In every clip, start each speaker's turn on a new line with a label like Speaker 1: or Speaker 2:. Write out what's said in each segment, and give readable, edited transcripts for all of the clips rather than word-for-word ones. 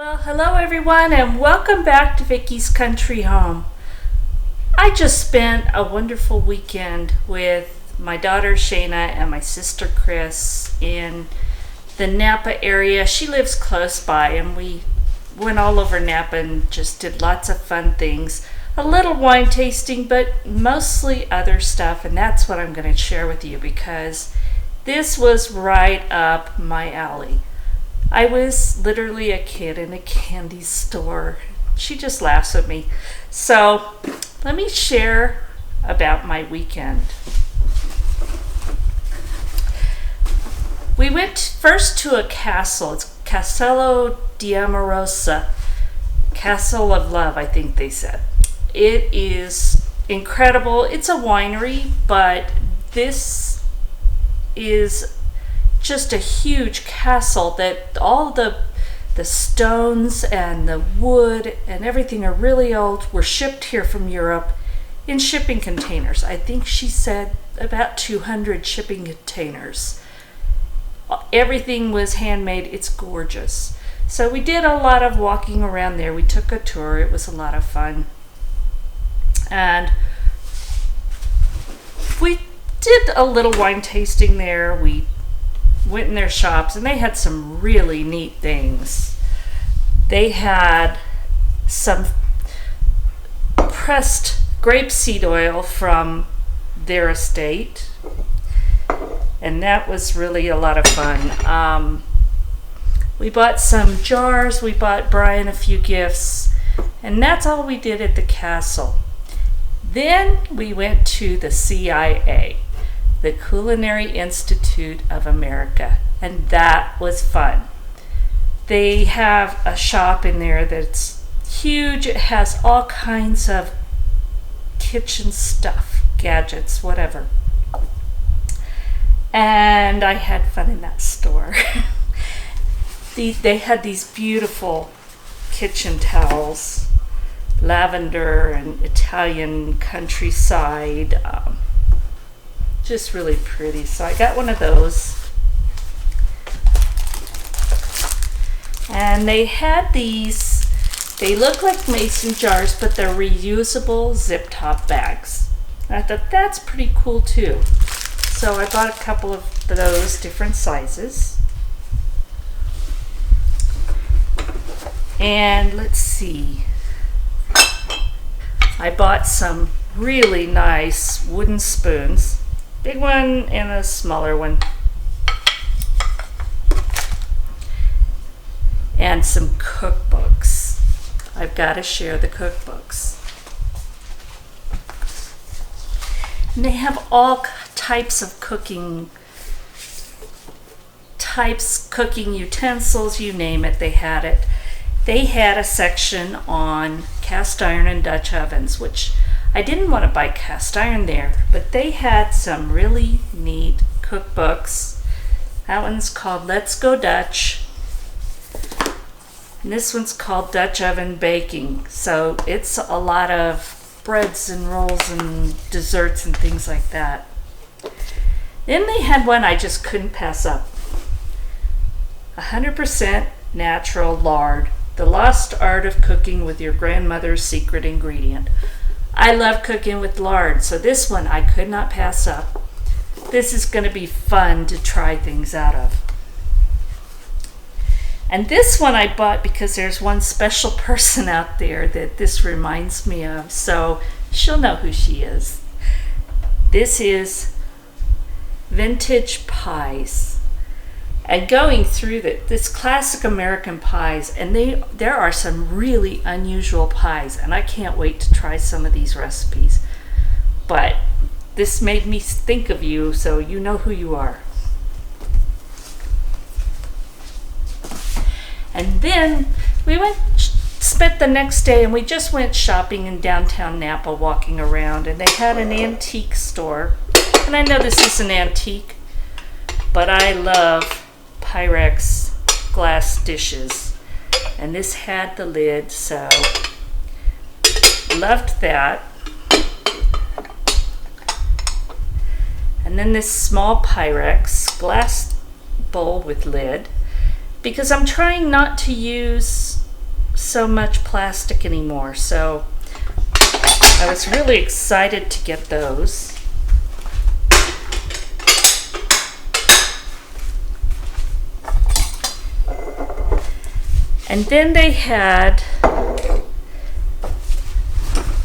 Speaker 1: Well, hello everyone and welcome back to Vickie's Country Home. I just spent a wonderful weekend with my daughter Shana and my sister Chris in the Napa area. She lives close by and we went all over Napa and just did lots of fun things. A little wine tasting, but mostly other stuff, and that's what I'm going to share with you because this was right up my alley. I was literally a kid in a candy store. She just laughs at me. So let me share about my weekend. We went first to a castle. It's Castello di Amorosa. Castle of Love, I think they said. It is incredible. It's a winery, but this is just a huge castle that all the stones and the wood and everything are really old, were shipped here from Europe in shipping containers. I think she said about 200 shipping containers. Everything was handmade. It's gorgeous. So we did a lot of walking around there. We took a tour. It was a lot of fun. And we did a little wine tasting there. We went in their shops and they had some really neat things. They had some pressed grapeseed oil from their estate, and that was really a lot of fun. We bought some jars, we bought Brian a few gifts, and that's all we did at the castle. Then we went to the CIA, the Culinary Institute of America, and that was fun. They have a shop in there that's huge. It has all kinds of kitchen stuff, gadgets, whatever. And I had fun in that store. They had these beautiful kitchen towels, lavender and Italian countryside, just really pretty. So I got one of those. And they had these, they look like mason jars, but they're reusable zip top bags. And I thought that's pretty cool too. So I bought a couple of those different sizes. And let's see. I bought some really nice wooden spoons. Big one and a smaller one. And some cookbooks. I've got to share the cookbooks. And they have all types of cooking utensils, you name it, they had it. They had a section on cast iron and Dutch ovens, which I didn't want to buy cast iron there, but they had some really neat cookbooks. That one's called Let's Go Dutch. And this one's called Dutch Oven Baking. So it's a lot of breads and rolls and desserts and things like that. Then they had one I just couldn't pass up. 100% natural lard. The lost art of cooking with your grandmother's secret ingredient. I love cooking with lard, so this one I could not pass up. This is going to be fun to try things out of. And this one I bought because there's one special person out there that this reminds me of, so she'll know who she is. This is Vintage Pies. And going through this classic American pies, and there are some really unusual pies, and I can't wait to try some of these recipes. But this made me think of you, so you know who you are. And then we spent the next day, and we just went shopping in downtown Napa, walking around, and they had an antique store. And I know this is an antique, but I love Pyrex glass dishes, and this had the lid, so loved that. And then this small Pyrex glass bowl with lid, because I'm trying not to use so much plastic anymore. So I was really excited to get those. And then they had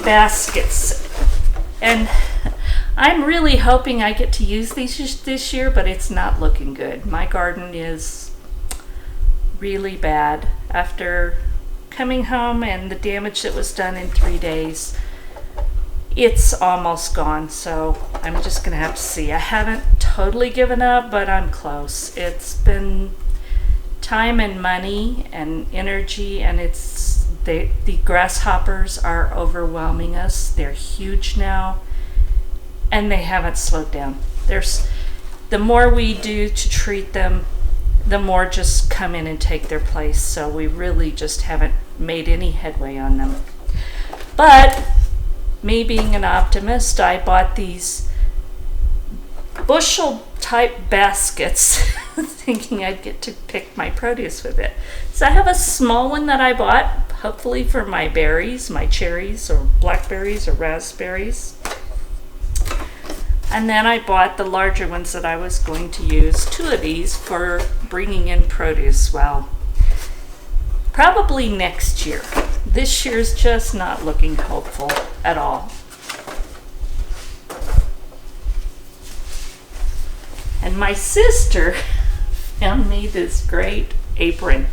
Speaker 1: baskets. And I'm really hoping I get to use these this year, but it's not looking good. My garden is really bad after coming home and the damage that was done in 3 days. It's almost gone, so I'm just gonna have to see. I haven't totally given up, but I'm close. It's been time and money and energy, and the grasshoppers are overwhelming us. They're huge now, and they haven't slowed down. The more we do to treat them, the more just come in and take their place. So we really just haven't made any headway on them. But me being an optimist, I bought these bushel type baskets thinking I'd get to pick my produce with it. So I have a small one that I bought, hopefully for my berries, my cherries or blackberries or raspberries. And then I bought the larger ones that I was going to use, 2 of these for bringing in produce. Well, probably next year. This year's just not looking hopeful at all. And my sister found me this great apron.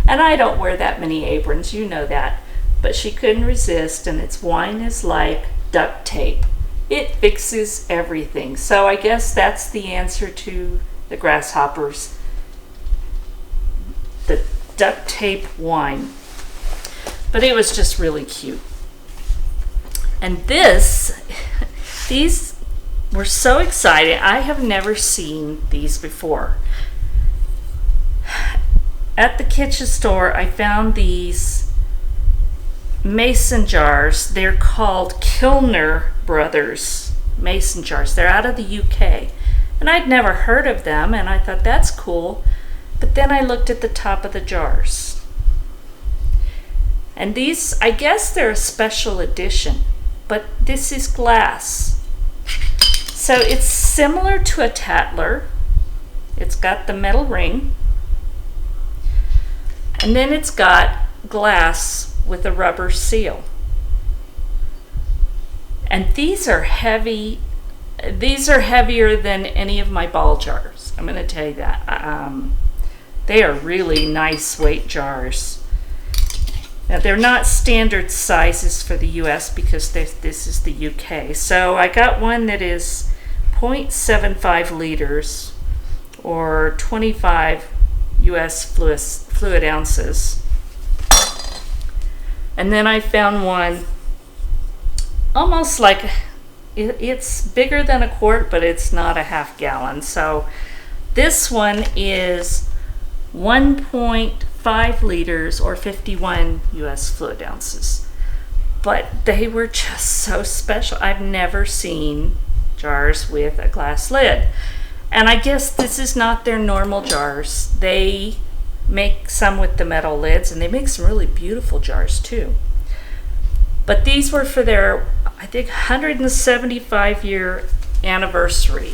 Speaker 1: And I don't wear that many aprons, you know that. But she couldn't resist, and its wine is like duct tape. It fixes everything. So I guess that's the answer to the grasshoppers. The duct tape wine. But it was just really cute. And these were so exciting. I have never seen these before. At the kitchen store, I found these mason jars. They're called Kilner Brothers mason jars. They're out of the UK. And I'd never heard of them, and I thought that's cool. But then I looked at the top of the jars. And these, I guess they're a special edition, but this is glass. So it's similar to a Tatler. It's got the metal ring. And then it's got glass with a rubber seal. And these are heavy. These are heavier than any of my ball jars. I'm going to tell you that. They are really nice weight jars. Now, they're not standard sizes for the US because this is the UK. So I got one that is 0.75 liters or 25 US fluid ounces. And then I found one almost like, it's bigger than a quart, but it's not a half gallon. So this one is 1.5 liters or 51 US fluid ounces. But they were just so special. I've never seen jars with a glass lid. And I guess this is not their normal jars. They make some with the metal lids, and they make some really beautiful jars too. But these were for their, I think, 175-year anniversary.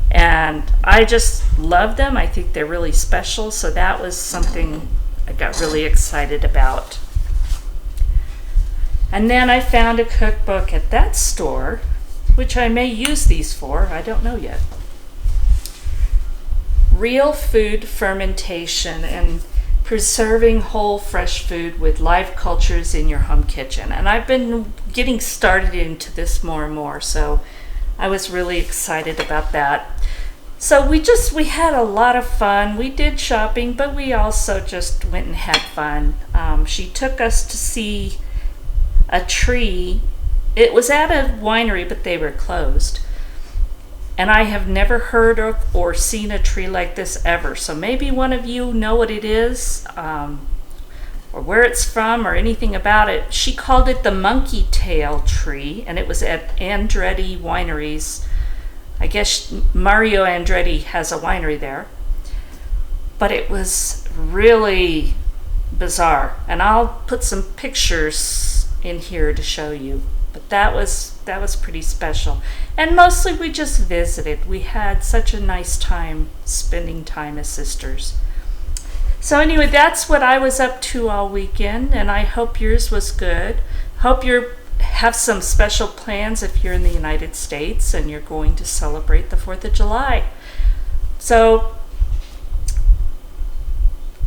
Speaker 1: And I just love them. I think they're really special. So that was something I got really excited about. And then I found a cookbook at that store, which I may use these for. I don't know yet. Real food fermentation and preserving whole fresh food with live cultures in your home kitchen. And I've been getting started into this more and more, so I was really excited about that. So we had a lot of fun. We did shopping, but we also just went and had fun. She took us to see a tree. It was at a winery, but they were closed. And I have never heard of or seen a tree like this ever. So maybe one of you know what it is, or where it's from, or anything about it. She called it the monkey tail tree, and it was at Andretti Wineries. I guess Mario Andretti has a winery there. But it was really bizarre. And I'll put some pictures in here to show you. But that was pretty special. And mostly we just visited. We had such a nice time spending time as sisters. So anyway, that's what I was up to all weekend, and I hope yours was good. Hope you have some special plans if you're in the United States and you're going to celebrate the 4th of July. So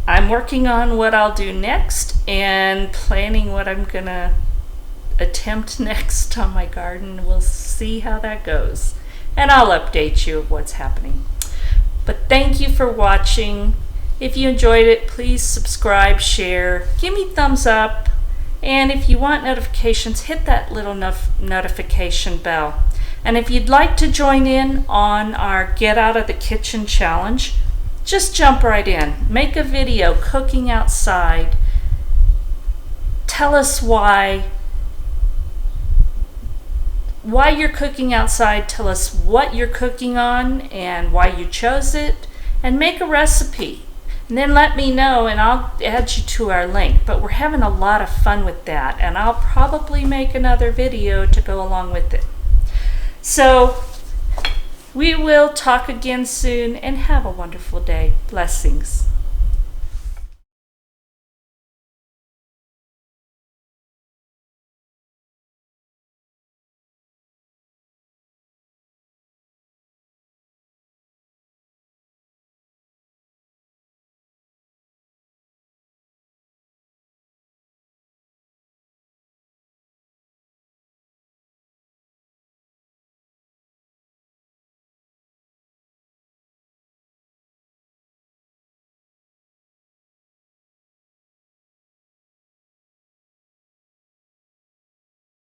Speaker 1: I'm working on what I'll do next and planning what I'm going to attempt next on my garden. We'll see how that goes. And I'll update you of what's happening. But thank you for watching. If you enjoyed it, please subscribe, share, give me thumbs up. And if you want notifications, hit that little notification bell. And if you'd like to join in on our Get Out of the Kitchen challenge, just jump right in. Make a video cooking outside. Tell us why you're cooking outside. Tell us what you're cooking on and why you chose it. And make a recipe. And then let me know and I'll add you to our link. But we're having a lot of fun with that. And I'll probably make another video to go along with it. So we will talk again soon and have a wonderful day. Blessings.